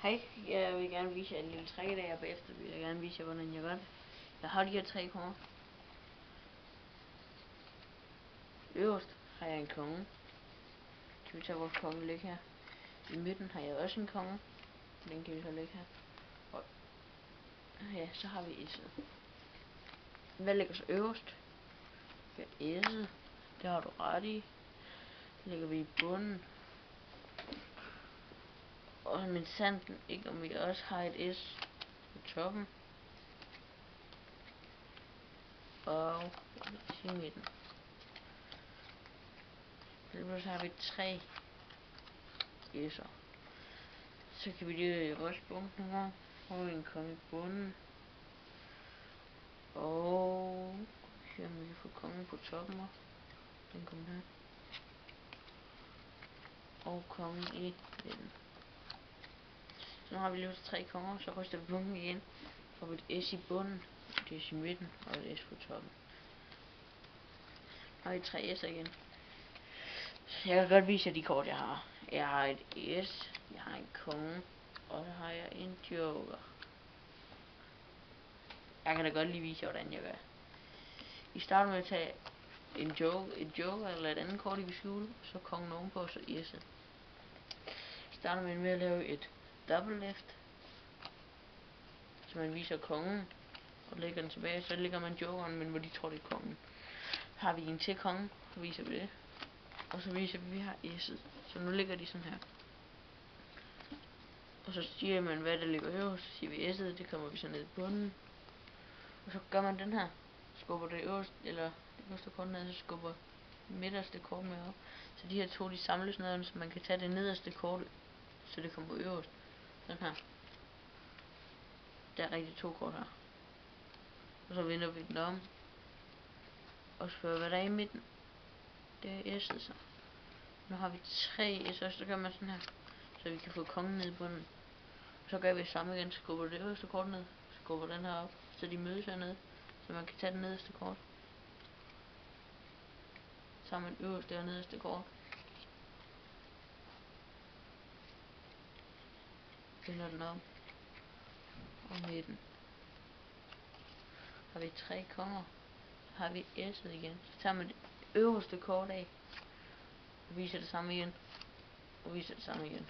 Hej, jeg vil gerne vise jer et lille trick i dag, og bagefter vil jeg gerne vise jer, hvordan jeg gør det. Jeg har de her 3 kort. Øverst har jeg en konge. Så vi tager vores konge ligge her. I midten har jeg også en konge. Den kan vi så lægge her. Og ja, så har vi S'et. Hvad ligger så øverst? Ja, S'et. Det har du ret i. Det ligger vi i bunden. Og min sanden, ikke om vi også har et S på toppen. Og i midten. Så har vi 3 S'er. Så kan vi lige ryste bunken her. Og en konge i bunden. Og her vi kan få kongen på toppen. Den kommer her. Og kongen i midten. Så nu har vi lige 3 konger, så ryster vi bunken igen. Så får vi et S i bunden, et S i midten og et S på toppen. Nu har vi 3 S'er igen. Så jeg kan godt vise jer de kort jeg har. Jeg har et S, jeg har en konge, og så har jeg en joker. Jeg kan da godt lige vise jer hvordan jeg gør. Vi starter med at tage et joker eller et andet kort i vi skjule, så kongen ovenpå, så S'et. Starter med at lave et double left, så man viser kongen og lægger den tilbage, så lægger man jokeren, men hvor de tror det er kongen. Har vi en til kongen, så viser vi det, og så viser vi at vi har S'et, så nu ligger de sådan her. Og så siger man hvad der ligger øverst, så siger vi S'et, det kommer vi så ned i bunden, og så gør man den her, skubber det øverste eller det øverste kort ned, så skubber midterste kort med op, så de her to de samles ned, så man kan tage det nederste kort, så det kommer øverst, sådan her. Der er rigtig 2 kort her. Og så vender vi den om. Og spørger hvad der er i midten. Det er S'et så. Nu har vi 3 S'er, så gør man sådan her. Så vi kan få kongen ned i bunden. Så gør vi det samme igen. Skubber det øverste kort ned. Skubber den her op. Så de mødes hernede. Så man kan tage den nederste kort. Så har man øverste og nederste kort. Vender den om. Og midten. Har vi 3 konger. Så har vi S'et igen. Så tager man det øverste kort af. Og viser det samme igen. Og viser det samme igen.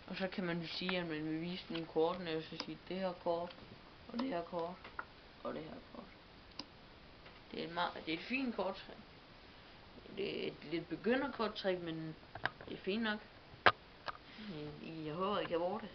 Og så kan man sige, at man vil vise den i kortene, og så sige det her kort, og det her kort, og det her kort. Det er et fint korttræk. Det er et lidt begynderkorttræk, men det er fint nok. Jeg håber, I kan bruge det.